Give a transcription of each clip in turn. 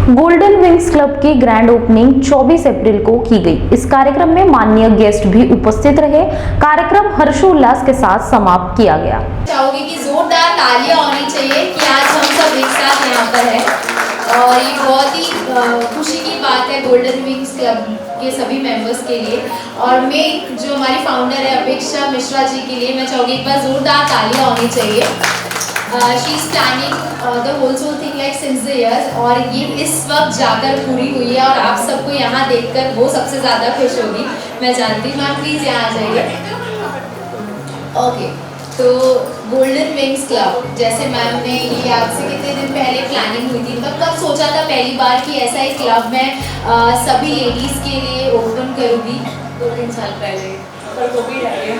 Golden wings club की grand opening 24 अप्रैल को की गई। इस कार्यक्रम में माननीय गेस्ट भी उपस्थित रहे। कार्यक्रम हर्षोल्लास के साथ समाप्त किया गया। चाहोगे कि जोरदार तालियां होनी चाहिए कि आज हम सब एक साथ यहाँ पर हैं और ये बहुत ही खुशी की बात है गोल्डन विंग्स क्लब के सभी मेंबर्स के लिए। और मैं जो हमारी फाउंडर है अपेक्षा मिश्रा जी के लिए मैं चाहूँगी एक बार जोरदार तालियां होनी चाहिए। She is planning the whole soul thing like since the years और ये इस वक्त जाकर पूरी हुई है और आप सबको यहाँ देखकर वो सबसे ज़्यादा खुश होगी, मैं जानती हूँ। मैम प्लीज़ यहाँ आ जाइए। ओके, तो गोल्डन विंग्स क्लब जैसे मैम ने ये आपसे कितने दिन पहले प्लानिंग हुई थी, मतलब कब सोचा था पहली बार कि ऐसा एक क्लब मैं सभी लेडीज़ के लिए ओपन करूँगी? 2-3 साल पहले, पर कोविड आ गया।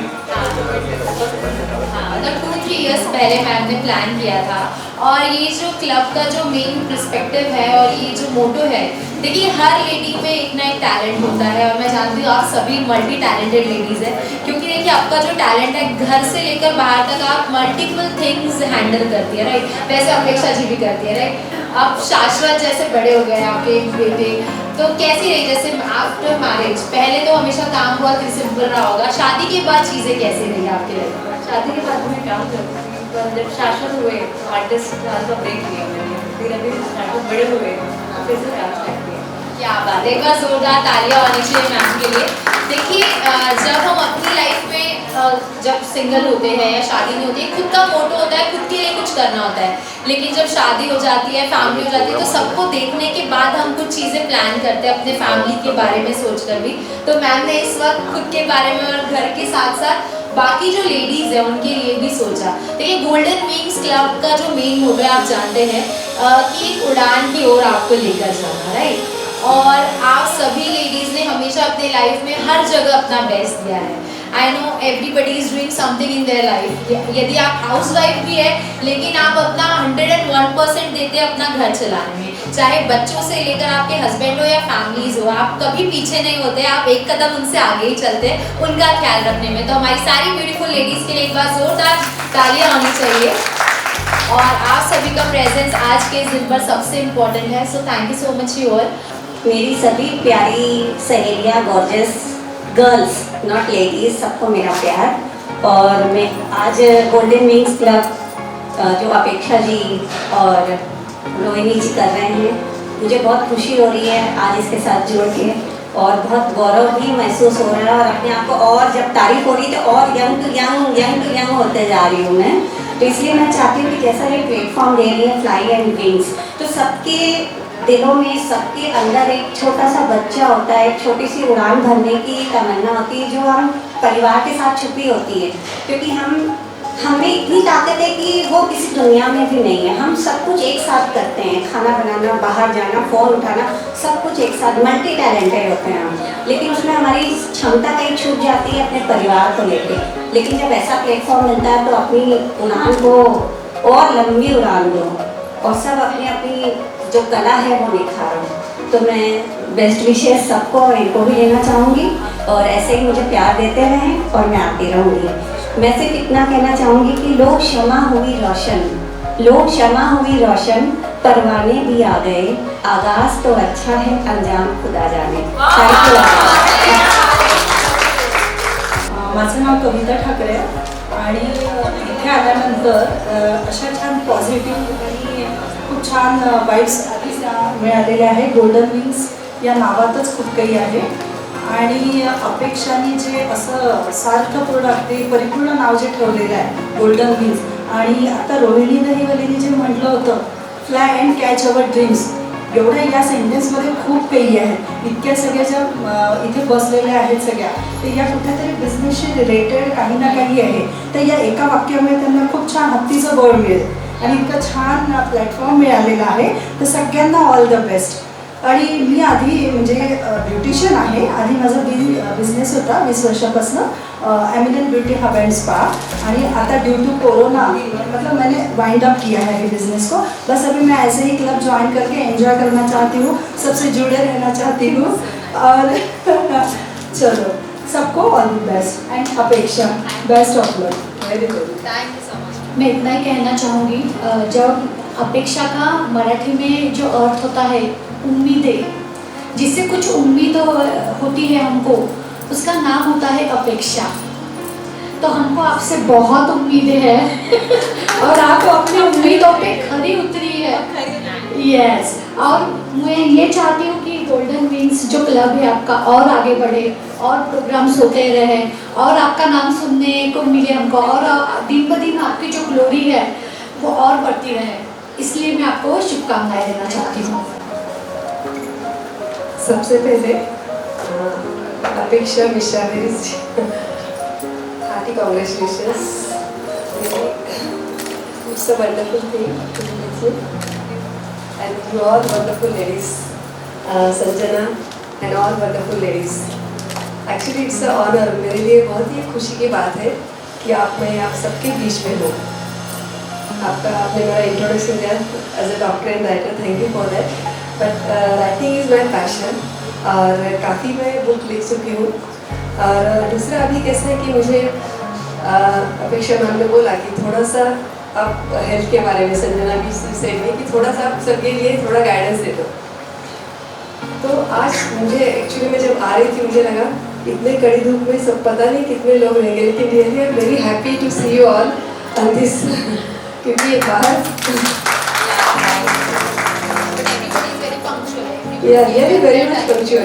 हाँ, मतलब 2-3 इयर्स पहले मैम ने प्लान किया था। और ये जो क्लब का जो मेन पर्सपेक्टिव है और ये जो मोटो है, देखिए हर लेडी में एक ना एक टैलेंट होता है और मैं जानती हूँ आप सभी मल्टी टैलेंटेड लेडीज़ हैं, क्योंकि देखिए आपका जो टैलेंट है घर से लेकर बाहर तक आप मल्टीपल थिंग्स हैंडल करती है, राइट? वैसे अपेक्षा जी भी करती है, राइट? आप शाश्वत जैसे बड़े हो गए आपके बेटे, तो कैसी रही जैसे आफ्टर मैरिज? पहले तो हमेशा काम बहुत ही सिंपल रहा होगा, शादी के बाद चीज़ें कैसी रही आपके लिए? शादी के बाद मैं काम करती थी, पर जब शाश्वत हुए आर्टिस्ट का ब्रेक लिया मैंने, फिर अभी शाश्वत बड़े हुए फिर से काम स्टार्ट किया। क्या बात है, एक बार जोरदार तालियां होनी चाहिए मैम के लिए। देखिए जब हम अपनी लाइफ में जब सिंगल होते हैं या शादी नहीं होती है, खुद का मोटो होता है, खुद के लिए कुछ करना होता है। लेकिन जब शादी हो जाती है, फैमिली हो जाती है, तो सबको देखने के बाद हम कुछ चीज़ें प्लान करते हैं अपने फैमिली के बारे में सोचकर भी। तो मैम ने इस वक्त खुद के बारे में और घर के साथ साथ बाकी जो लेडीज़ हैं उनके लिए भी सोचा। देखिए गोल्डन विंग्स क्लब का जो मेन मोटो है आप जानते हैं कि एक उड़ान की ओर आपको लेकर जाना, राइट? और आप सभी लेडीज़ ने हमेशा अपने लाइफ में हर जगह अपना बेस्ट दिया है। I know everybody is doing something in their life. यदि आप हाउस वाइफ भी है लेकिन आप अपना 101% देते हैं अपना घर चलाने में, चाहे बच्चों से लेकर आपके हस्बैंड हो या फैमिलीज हो, आप कभी पीछे नहीं होते, आप एक कदम उनसे आगे ही चलते हैं उनका ख्याल रखने में। तो हमारी सारी ब्यूटीफुल लेडीज़ के लिए एक बार जोरदार तालियां होनी चाहिए। और आप सभी का प्रेजेंस आज के इस दिन पर सबसे इम्पोर्टेंट है, so thank you so much you all. मेरी सभी प्यारी सहेलियाँ, गॉर्जियस गर्ल्स, नॉट लेडीज, सबको मेरा प्यार। और मैं आज गोल्डन विंग्स क्लब जो अपेक्षा जी और रोहिणी जी कर रहे हैं, मुझे बहुत खुशी हो रही है आज इसके साथ जुड़ के और बहुत गौरव भी महसूस हो रहा है। और अपने आप को और जब तारीफ हो रही है तो और यंग होते जा रही हूँ मैं। तो इसलिए मैं चाहती हूँ कि जैसा ये प्लेटफॉर्म दे रही है फ्लाई एंड विंग्स, तो सबके दिलों में, सबके अंदर एक छोटा सा बच्चा होता है, एक छोटी सी उड़ान भरने की तमन्ना होती है जो हम परिवार के साथ छुपी होती है, क्योंकि हमें इतनी ताकत है कि वो किसी दुनिया में भी नहीं है। हम सब कुछ एक साथ करते हैं, खाना बनाना, बाहर जाना, फ़ोन उठाना, सब कुछ एक साथ, मल्टी टैलेंटेड होते हैं हम। लेकिन उसमें हमारी क्षमता कहीं छूट जाती है अपने परिवार को लेकर। लेकिन जब ऐसा प्लेटफॉर्म मिलता है तो अपनी उड़ान को और लंबी उड़ान दो और सब अपनी अपनी जो कला है वो निखारो। तो मैं बेस्ट विशेष सबको और इनको भी लेना चाहूँगी और ऐसे ही मुझे प्यार देते रहें और मैं आती रहूँगी। मैं सिर्फ इतना कहना चाहूँगी कि लोग क्षमा हुई रोशन, लोग क्षमा हुई रोशन, परवाने भी आ गए, आगाज तो अच्छा है, अंजाम खुदा जाने। माझं नाव कविता ठाकरे आणि इथे आल्यानंतर अशा छान पॉझिटिव्ह आणि खूप छान वाईब्स मिळालेल्या आहे। गोल्डन विंग्स या नावातच खूप काही आहे आणि अपेक्षाने जे असं सार्थपूर्ण ते परिपूर्ण नाव जे ठेवलेलं आहे गोल्डन विंग्स, आणि आता रोहिणी दहिवलीने जे म्हटलं होतं fly and catch our dreams, एवढ्या या सेंटेन्समध्ये खूप काही आहे। इतक्या सगळ्या ज्या इथे बसलेल्या आहेत सगळ्या, ते या कुठेतरी बिझनेसशी रिलेटेड काही ना काही आहे, तर या एका वाक्यामुळे त्यांना खूप छान हत्तीचं बळ मिळेल आणि इतकं छान प्लॅटफॉर्म मिळालेला आहे। तर सगळ्यांना ऑल द बेस्ट। आणि मी आधी म्हणजे ब्युटिशियन आहे, आधी माझा बिझनेस होता 20 वर्षापासून, eminent beauty hub and spa, आणि आता ड्यू टू कोरोना मतलब मैंने वाइंड अप किया है बिज़नेस को। बस अभी मैं ऐसे ही क्लब ज्वाइन करके एंजॉय करना चाहती हूँ, सबसे जुड़े रहना चाहती हूँ और चलो सबको ऑल द बेस्ट एंड अपेक्षा best of luck. Very good, thank you so much. मैं इतना ही कहना चाहूँगी, जब अपेक्षा का मराठी में जो अर्थ होता है उम्मीदें, जिससे कुछ उम्मीद होती है हमको, उसका नाम होता है अपेक्षा। तो हमको आपसे बहुत उम्मीदें हैं और आप अपनी उम्मीदों पे खरी उतरी है। यस, और मैं ये चाहती हूँ कि गोल्डन विंग्स जो क्लब है आपका और आगे बढ़े, और प्रोग्राम्स होते रहे, और आपका नाम सुनने को मिले हमको, और दिन ब दिन आपकी जो ग्लोरी है वो और बढ़ती रहे। इसलिए मैं आपको शुभकामनाएं देना चाहती हूँ। सबसे पहले अपेक्षा मिश्रा मेरी hearty congratulations. It's a wonderful thing and you all wonderful ladies, Sanjana and all wonderful ladies. Actually it's an honor, मेरे लिए बहुत ही खुशी की बात है कि आप सबके बीच में हो। आपने मेरा इंट्रोडक्शन दिया as a doctor and writer, thank you for that. But writing is my passion और काफ़ी मैं बुक लिख चुकी हूँ। और दूसरा अभी कैसा है कि मुझे अपेक्षा मैम ने बोला कि थोड़ा सा आप हेल्थ के बारे में, संजना भी से कि थोड़ा सा आप सबके लिए थोड़ा गाइडेंस दे दो। तो आज मुझे एक्चुअली मैं जब आ रही थी मुझे लगा इतने कड़ी धूप में सब पता नहीं कितने लोग रहेंगे, लेकिन really I am very happy to see you all on this, क्योंकि बाहर really very much punctual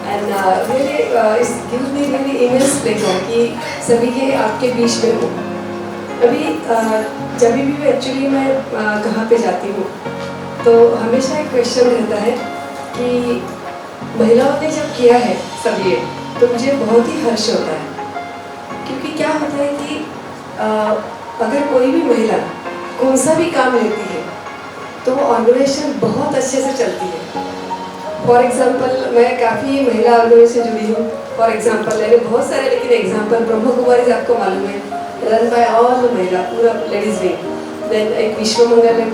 and really is gives me really immense pleasure कि सभी के आपके बीच में हूँ। अभी जब भी मैं एक्चुअली मैं कहाँ पे जाती हूँ तो हमेशा एक क्वेश्चन रहता है कि महिलाओं ने जब किया है सब ये, तो मुझे बहुत ही हर्ष होता है। क्योंकि क्या होता है कि अगर कोई भी महिला कौन सा भी काम लेती है तो वो ऑर्गेनाइजेशन बहुत अच्छे से चलती है। फॉर एग्जाम्पल मैं काफ़ी महिला ऑर्गेनाइजेशन से जुड़ी हूँ। फॉर एग्जाम्पल मैंने बहुत सारे, लेकिन एग्जाम्पल ब्रह्म कुमारी आपको मालूम है, रन बाय ऑल महिला, पूरा लेडीज विंग। देन एक विश्व मंगल है,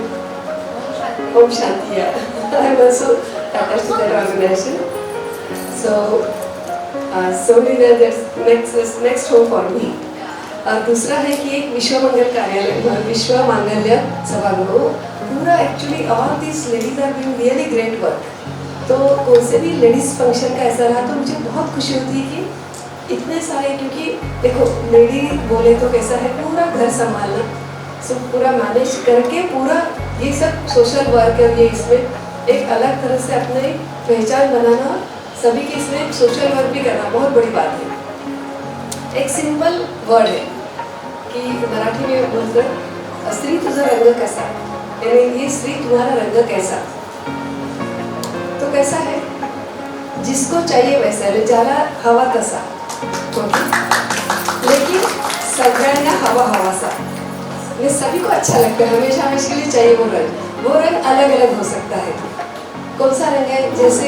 Om Shanti, I am also attached to that organisation. So that's next home for me. और दूसरा है कि एक विश्व मंगल कार्यालय, विश्व मांगल्य सभागृह, पूरा actually all this ladies are doing really great work. तो कौन से भी लेडीज़ फंक्शन का ऐसा रहा तो मुझे बहुत खुशी होती है कि इतने सारे, क्योंकि देखो लेडी बोले तो कैसा है पूरा घर संभालना, सब पूरा मैनेज करके पूरा ये सब सोशल वर्क है, ये इसमें एक अलग तरह से अपने पहचान बनाना, सभी के इसमें सोशल वर्क भी करना बहुत बड़ी बात है। एक सिंपल वर्ड है कि मराठी में बोलकर स्त्री तुझा रंग कैसा, यानी ये स्त्री तुम्हारा रंग कैसा। तो कैसा है, जिसको चाहिए वैसा है, ज्यादा हवा तसा, लेकिन सगळ्यांना हवा हवासा, ये सभी को अच्छा लगता है, हमेशा हमेशा के लिए चाहिए वो रंग अलग अलग हो सकता है। कौन सा रंग है, जैसे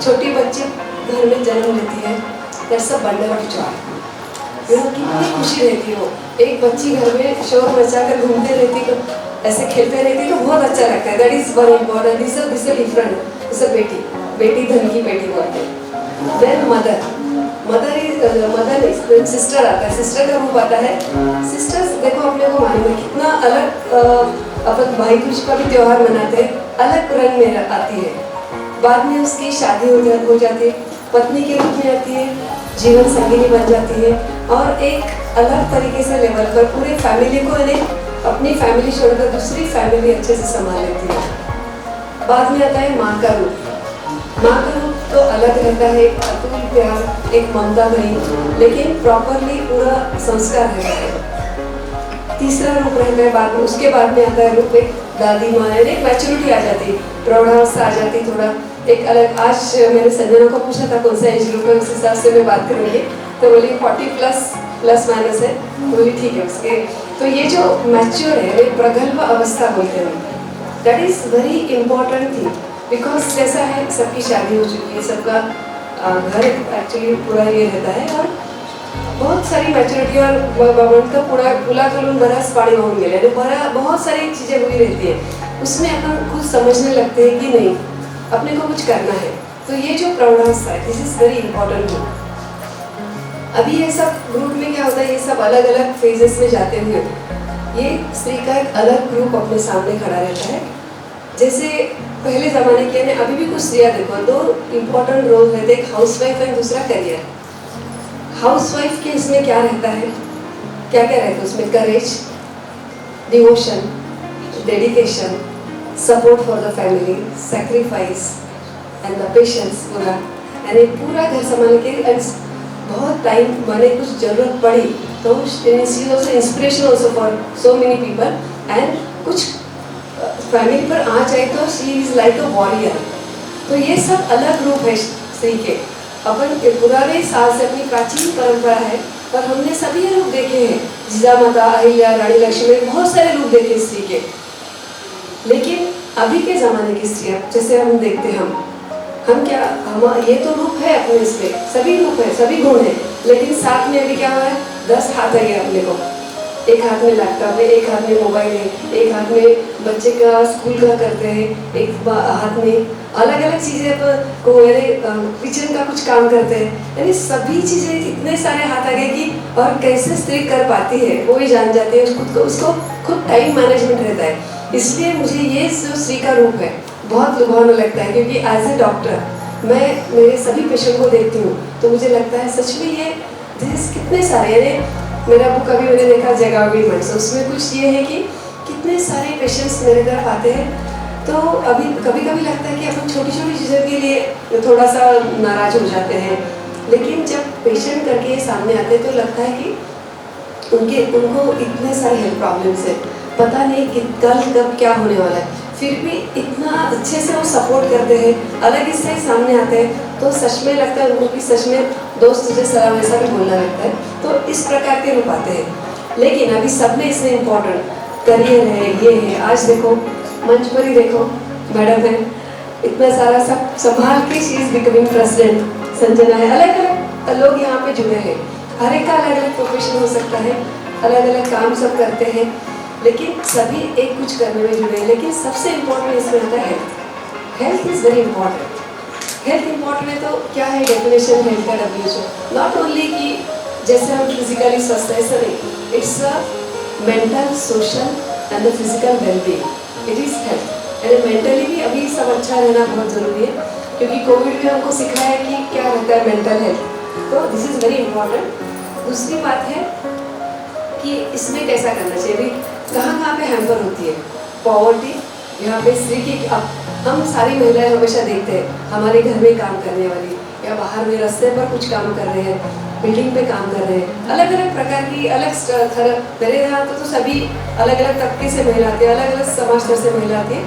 छोटी बच्ची घर में जन्म लेती है, that's a bundle of Joy, कितनी खुशी रहती हो। एक बच्ची घर में शोर मचा कर घूमते रहती है, ऐसे खेलते रहती है तो बहुत अच्छा लगता है। That is very important. This different. जैसे बेटी धन की बेटी बोलते हैं। देन मदर इज सिस्टर आता है, सिस्टर का रूप आता है। सिस्टर्स देखो अपने को मालूम है कितना अलग, अपन भाई दूज का भी त्योहार मनाते हैं, अलग रंग में आती है। बाद में उसकी शादी हो जाती है, पत्नी के रूप में आती है, जीवन संगिनी बन जाती है, और एक अलग तरीके से लेवल पर पूरे फैमिली को, यानी अपनी फैमिली छोड़कर दूसरी फैमिली अच्छे से संभाल लेती है। बाद में आता है माँ का रूप। माँ का रूप तो अलग रहता है, एक अतुल प्यार, एक ममता भरी, लेकिन प्रॉपरली पूरा संस्कार रहता है। तीसरा रूप रहता है बाद में, उसके बाद में आता है रूप एक दादी माँ, यानी मैच्योरिटी आ जाती, प्रौढ़ावस्था आ जाती, थोड़ा एक अलग। आज मैंने संजना को पूछा था कौन सा एज ग्रुप है, उस हिसाब से मैं बात करूँगी, तो बोली 40+ प्लस माइनस है, बोली ठीक है उसके। तो ये जो मैच्योर है, ये प्रगल्भ अवस्था बोलते हैं, that is very important thing. Because कैसा है, सबकी शादी हो चुकी है, सबका घर एक्चुअली पूरा ये रहता है, और बहुत सारी मैच्योरिटी और भगवान का पूरा खुला कलून बरस पानी होने मिले, बड़ा बहुत सारी चीज़ें हुई रहती है, उसमें अपन खुद समझने लगते हैं कि नहीं अपने को कुछ करना है। तो ये जो प्रौढ़ावस्था है, this is very important thing. अभी ये सब ग्रुप में क्या होता है, ये सब अलग अलग फेजेस में जाते हुए ये स्त्री का एक अलग ग्रुप अपने सामने खड़ा रहता है, जैसे पहले ज़माने के ने अभी भी कुछ स्त्रियाँ देखो, दो इम्पोर्टेंट रोल रहते, एक हाउसवाइफ है, दूसरा करियर। हाउसवाइफ के इसमें क्या रहता है, क्या क्या रहता है उसमें? Courage, devotion, dedication, support for the family, sacrifice and the patience पूरा, यानी पूरा घर संभाल के। एंड बहुत टाइम मैंने कुछ ज़रूरत पड़ी तो she also inspiration also for so many people. And कुछ फैमिली पर आ जाए तो she is like a warrior. तो ये सब अलग रूप है स्त्री के। अपन पुराने साल से अपनी प्राचीन परंपरा है और हमने सभी ये रूप देखे हैं। जीजा माता, अहिल्या, रानी लक्ष्मी, बहुत सारे रूप देखे स्त्री के। लेकिन अभी के ज़माने की स्त्रियाँ जैसे हम देखते हैं, हम क्या, हम ये तो रूप है अपने, इसमें सभी रूप है, सभी गुण है, लेकिन साथ में अभी क्या हुआ है, 10 हाथ है अपने को। एक हाथ में लैपटॉप है, एक हाथ में मोबाइल है, एक हाथ में बच्चे का स्कूल का करते हैं, एक हाथ में अलग अलग चीज़ें को किचन का कुछ काम करते हैं। यानी सभी चीज़ें इतने सारे हाथ आ गए कि और कैसे स्त्री कर पाती है वो ही जान जाती है। उसको खुद टाइम मैनेजमेंट रहता है। इसलिए मुझे ये जो स्त्री का रूप है बहुत लुभावना लगता है, क्योंकि एज ए डॉक्टर मैं मेरे सभी पेशेंट को देखती हूँ तो मुझे लगता है सच में ये कितने सारे, यानी मेरा बुक अभी मैंने देखा जगावी मंच, उसमें कुछ ये है कि कितने सारे पेशेंट्स मेरे तरफ आते हैं। तो अभी कभी कभी लगता है कि अपन छोटी छोटी चीज़ों के लिए थोड़ा सा नाराज हो जाते हैं, लेकिन जब पेशेंट करके सामने आते हैं तो लगता है कि उनको इतने सारे हेल्थ प्रॉब्लम्स है, पता नहीं कि कल कब क्या होने वाला है, फिर भी इतना अच्छे से वो सपोर्ट करते हैं, अलग इससे सामने आते हैं। तो सच में लगता है उनको कि सच में दोस्त तुझे सलाम, ऐसा भी बोलना लगता है। तो इस प्रकार के रूप आते हैं। लेकिन अभी सब में इसमें इम्पोर्टेंट करियर है, ये है। आज देखो मंच पर ही देखो मैडम है, इतना सारा सब संभाल के she is becoming president, Sanjana है, अलग अलग लोग यहाँ पे जुड़े हैं। हर एक का अलग अलग प्रोफेशन हो सकता है, अलग अलग काम सब करते हैं, लेकिन सभी एक कुछ करने में जुड़े हैं। लेकिन सबसे इम्पोर्टेंट इसमें आता है health. Health is very important. Health important है तो क्या है डेफिनेशन हेल्थ का? WHO, नॉट ओनली कि जैसे हम फिजिकली स्वस्थ है, ऐसा नहीं, it's a mental, social and the physical wellbeing, it is health. यानी मेंटली भी अभी सब अच्छा रहना बहुत ज़रूरी है, क्योंकि कोविड में हमको सिखाया है कि क्या रहता है मेंटल हेल्थ। तो दिस इज़ वेरी इंपॉर्टेंट। दूसरी बात है कि इसमें कैसा करना चाहिए, भी कहाँ पे हैम्पर होती है पॉवर्टी। यहाँ पे स्त्री की हम सारी महिलाएं हमेशा देखते हैं हमारे घर में काम करने वाली या बाहर में रास्ते पर कुछ काम कर रहे हैं, बिल्डिंग पे काम कर रहे हैं, अलग अलग प्रकार की अलग मेरे यहाँ तो सभी अलग अलग तबके से महिला आती है, अलग अलग समाज स्तर से महिला आती है।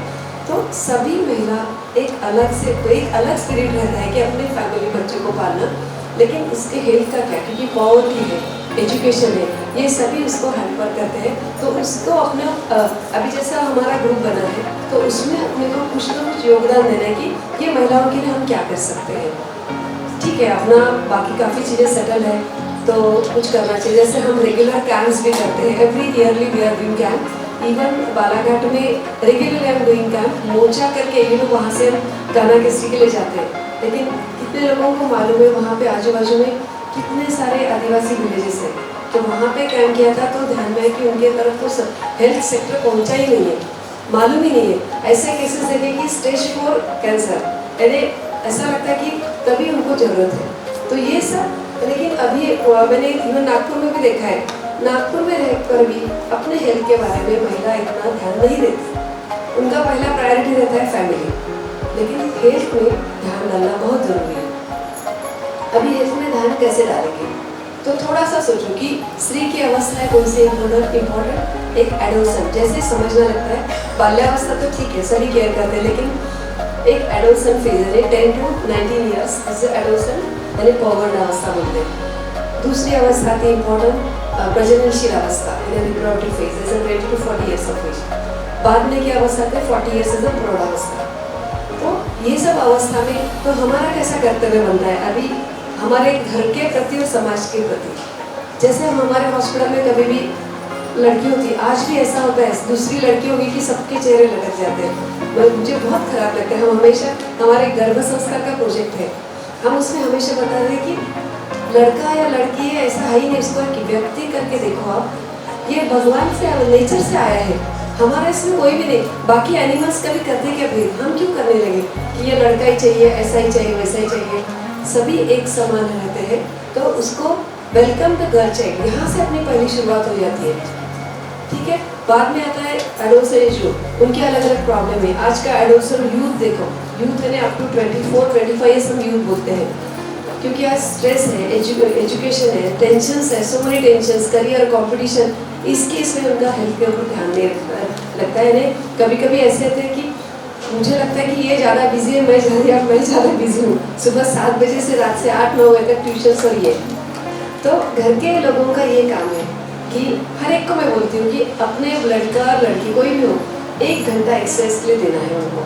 तो सभी महिला एक अलग स्पिरिट रहता है कि अपने फैमिली बच्चों को पालना, लेकिन उसके हेल्थ का क्या, क्योंकि पॉवर्टी है, एजुकेशन है, ये सभी उसको हैम्पर करते हैं। तो उसको अपने अभी जैसा हमारा ग्रुप बना है तो उसमें अपने को कुछ ना कुछ योगदान देना है कि ये महिलाओं के लिए हम क्या कर सकते हैं। ठीक है, अपना बाकी काफ़ी चीज़ें सेटल है तो कुछ करना चाहिए। जैसे हम रेगुलर कैंप्स भी करते हैं, every yearly we are doing camp. Even Balaghat में regular I am doing camp, मोचा करके वहाँ से हम गाना किस्ती के लिए जाते हैं। लेकिन कितने लोगों को मालूम है वहाँ पे आजू बाजू में कितने सारे आदिवासी विलेजेस हैं, तो वहाँ पे कैंप किया था तो ध्यान में है कि उनके तरफ तो हेल्थ सेक्टर पहुँचा ही नहीं है, मालूम ही नहीं है। ऐसे केसेस देखे कि स्टेज 4 कैंसर, यानी ऐसा लगता है कि तभी उनको ज़रूरत है। तो ये सब, लेकिन अभी मैंने इवन नागपुर में भी देखा है, नागपुर में रहकर भी अपने हेल्थ के बारे में महिला इतना ध्यान नहीं देती। उनका पहला प्रायोरिटी रहता है फैमिली, लेकिन हेल्थ में ध्यान डालना बहुत ज़रूरी है। अभी हेल्थ में ध्यान कैसे डालेंगे, तो थोड़ा सा सोचो कि स्त्री की अवस्था है कौन सी इम्पोर्टेंट। एक एडोलसेंट, जैसे समझना लगता है बाल्यावस्था तो ठीक है सभी केयर करते हैं, लेकिन एक एडोलसेंट फेज है 10 to 19 ईयर्स, जिसे एडोलसेंट यानी पौगंड अवस्था बोलते हैं। दूसरी अवस्था आती है इम्पोर्टेंट प्रजननशील अवस्था, यानी रिप्रोडक्टिव फेज, जैसे 20 to 40 ईयर्स ऑफ एज। बाद में क्या अवस्था आती है 40 ईयर्स इज प्रौढ़ अवस्था। तो ये सब अवस्था में तो हमारा कैसा कर्तव्य बनता है अभी हमारे घर के प्रति और समाज के प्रति। जैसे हम हमारे हॉस्पिटल में कभी भी लड़की होती है, आज भी ऐसा होता है, दूसरी लड़की होगी कि सबके चेहरे लटक जाते हैं, मुझे बहुत खराब लगता है। हम हमेशा, हमारे गर्भ संस्कार का प्रोजेक्ट है, हम उसमें हमेशा बता रहे हैं कि लड़का या लड़की है ऐसा है ही नहीं, उसको एक व्यक्ति करके देखो आप, ये भगवान से नेचर से आया है, हमारा इसमें कोई भी नहीं। बाकी एनिमल्स कभी करते क्या हम क्यों करने लगे कि ये लड़का ही चाहिए, ऐसा ही चाहिए, वैसा ही चाहिए। सभी एक समान रहते हैं, तो उसको वेलकम द गर्ल चाइल्ड, यहाँ से अपनी पहली शुरुआत हो जाती है। ठीक है, बाद में आता है एडोलसेंट यूथ, उनकी अलग अलग प्रॉब्लम है। आज का एडोलसेंट यूथ देखो, यूथ है अप टू 24-25 ईयर्स हम यूथ बोलते हैं, क्योंकि आज स्ट्रेस है, एजुकेशन है, टेंशन्स है, so many tensions, career, competition, इसके इसमें उनका हेल्थ के ऊपर ध्यान नहीं लगता है। इन्हें कभी कभी ऐसे होते हैं कि मुझे लगता है कि ये ज़्यादा बिजी है, मैं ज़्यादा बिजी हूँ। सुबह 7 बजे से रात से 8-9 बजे तक ट्यूशन और ये, तो घर के लोगों का ये काम है कि हर एक को मैं बोलती हूँ कि अपने लड़का लड़की कोई भी हो, 1 घंटा एक्सरसाइज के लिए देना है उनको।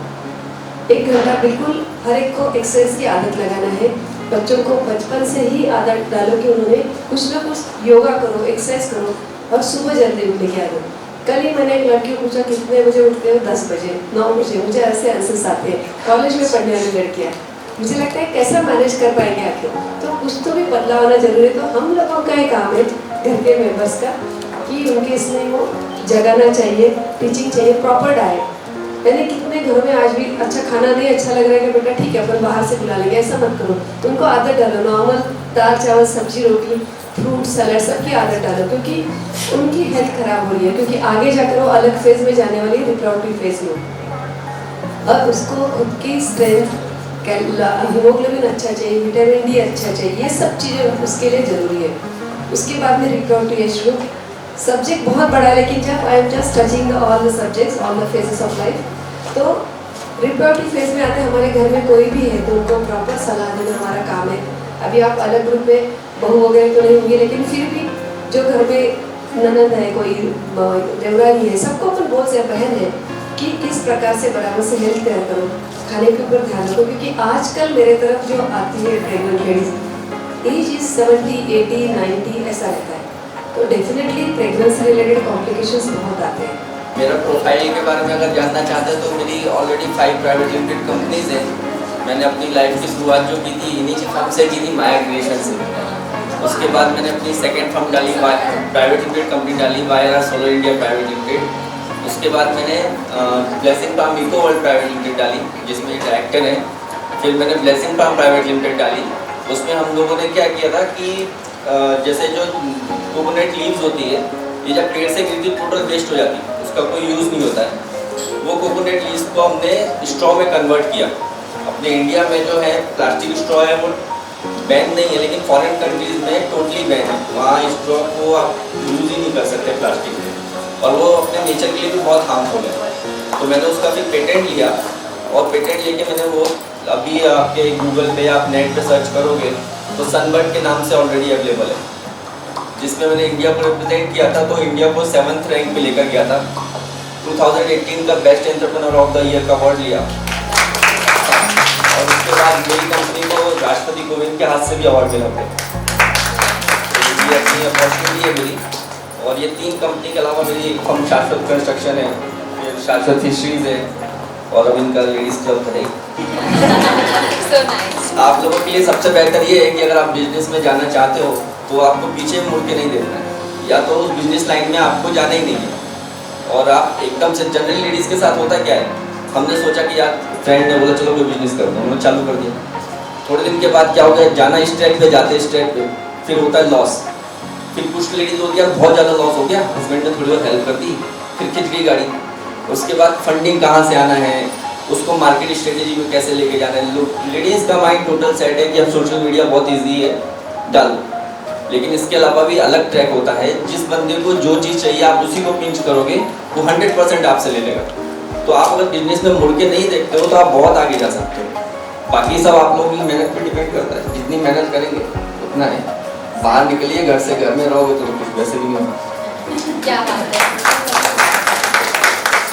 1 घंटा बिल्कुल हर एक को एक्सरसाइज की आदत लगाना है। बच्चों को बचपन से ही आदत डालो कि उन्होंने कुछ ना कुछ योगा करो, एक्सरसाइज करो, और सुबह जल्दी उठने की आदत। कल ही मैंने एक लड़की को पूछा कितने बजे उठते हो? 10 बजे, 9 बजे। मुझे ऐसे आंसर्स आते हैं। कॉलेज में पढ़ने वाली लड़कियाँ, मुझे लगता है कैसा मैनेज कर पाएंगे आखिर? तो कुछ तो भी बदलाव आना जरूरी है। तो हम लोगों का ही काम है, घर के मेंबर्स का, कि उनके इसमें वो जगाना चाहिए, टीचिंग चाहिए, प्रॉपर डाइट। मैंने कितने घरों में आज भी अच्छा खाना नहीं अच्छा लग रहा है कि बेटा ठीक है अपन बाहर से बुला लेंगे, ऐसा मत करो। तो उनको आदत डालो, नॉर्मल दाल चावल सब्जी रोटी फ्रूट सलाद सबकी आदत डालो, क्योंकि उनकी हेल्थ खराब हो रही है, क्योंकि आगे जाकर वो अलग फेज में जाने वाली है, रिप्रोडक्टिव फेज में। अब उसको खुद की स्ट्रेंथ, हीमोग्लोबिन अच्छा चाहिए, विटामिन डी अच्छा चाहिए, ये सब चीज़ें उसके लिए ज़रूरी है। उसके बाद में रिप्रोडक्टिव एज ग्रुप, सब्जेक्ट बहुत बड़ा है, लेकिन जब I am just touching all the subjects, all the phases of life, तो रिप्रोडक्टिव फेज में आते हैं। हमारे घर में कोई भी है तो उनको प्रॉपर सलाह देना हमारा काम है। अभी आप अलग ग्रुप में बहू वगैरह तो नहीं होंगे, लेकिन फिर भी जो घर में ननद है, कोई देवरानी है, सबको अपन बोल से बहन है कि किस प्रकार से बराबर से हेल्थ केयर करो, खाने के ऊपर ध्यान रखो। क्योंकि आजकल मेरे तरफ जो आती है प्रेगनेंट लेडीज, एज इज 70, 80, 90 ऐसा रहता है, तो डेफिनेटली प्रेगनेंसी रिलेटेड कॉम्प्लिकेशंस बहुत आते हैं। मेरा प्रोफाइल के बारे में अगर जानना चाहते हैं तो मेरी ऑलरेडी 5 प्राइवेट लिमिटेड कंपनीज हैं। मैंने अपनी लाइफ की शुरुआत जो की थी इन्हीं फर्म से की थी, माया क्रिएशन से। उसके बाद मैंने अपनी सेकेंड फर्म डाली, प्राइवेट लिमिटेड कंपनी डाली, Vayra solar India private limited. उसके बाद मैंने blessing farm eco world private limited डाली, जिसमें डायरेक्टर है। फिर मैंने ब्लेसिंग फार्म प्राइवेट लिमिटेड डाली। उसमें हम लोगों ने क्या किया था कि जैसे जो कोकोनट लीव्स होती है, ये जब पेड़ से गिरती टोटल वेस्ट हो जाती है, उसका कोई यूज़ नहीं होता है। वो कोकोनट लीव्स को हमने स्ट्रॉ में कन्वर्ट किया। अपने इंडिया में जो है प्लास्टिक स्ट्रॉ है वो बैन नहीं है, लेकिन फॉरेन कंट्रीज में टोटली बैन है। वहाँ स्ट्रॉ को आप यूज़ ही नहीं कर सकते प्लास्टिक में, और वो अपने नेचर के लिए भी बहुत हार्मफुल है। तो मैंने उसका फिर पेटेंट लिया, और पेटेंट लेके मैंने वो अभी आपके गूगल पे या आप नेट पे सर्च करोगे तो सनबर्ड के नाम से ऑलरेडी अवेलेबल है, जिसमें मैंने इंडिया को रिप्रेजेंट किया था। तो इंडिया को 7th रैंक पे लेकर गया था। 2018 का best entrepreneur of the year का अवार्ड लिया, और उसके बाद मेरी कंपनी को राष्ट्रपति कोविंद के हाथ से भी अवार्ड मिला था। तो ये अपनी अपॉर्चुनिटी है मेरी। और ये 3 कंपनी के अलावा मेरी एक फर्म शाश्वत कंस्ट्रक्शन है, फिर शाश्वत फिशरीज है, और अब इनका लेडीज़ क्लब है। So nice. आप लोगों के लिए सबसे बेहतर ये है कि अगर आप बिजनेस में जाना चाहते हो तो आपको पीछे मुड़ के नहीं देखना है, या तो उस बिजनेस लाइन में आपको जाना ही नहीं है। और आप एकदम से जनरल लेडीज़ के साथ होता क्या है, हमने सोचा कि यार फ्रेंड ने बोला चलो कोई बिजनेस करते हैं, हमने चालू कर दिया। थोड़े दिन के बाद क्या हो गया, जाना इस ट्रैक पे, जाते इस ट्रैक पे, फिर होता है लॉस। फिर कुछ लेडीज़ होती है बहुत ज़्यादा लॉस हो गया, हस्बैंड ने थोड़ी बहुत हेल्प कर दी, फिर खिंच गई गाड़ी। उसके बाद फंडिंग कहाँ से आना है, उसको मार्केट स्ट्रेटेजी में कैसे लेके जाना है। लेडीज़ का माइंड टोटल सेट है कि अब सोशल मीडिया बहुत ईजी है, डालो। लेकिन इसके अलावा भी अलग ट्रैक होता है। जिस बंदे को जो चीज़ चाहिए आप उसी को पिंच करोगे, वो 100% आपसे ले लेगा। तो आप अगर बिजनेस में मुड़ के नहीं देखते हो तो आप बहुत आगे जा सकते हो। बाकी सब आप लोगों की मेहनत पर डिपेंड करता है, जितनी मेहनत करेंगे उतना है। बाहर निकलिए, घर से घर में रहोगे तो कुछ वैसे भी नहीं होगा। क्या बात है।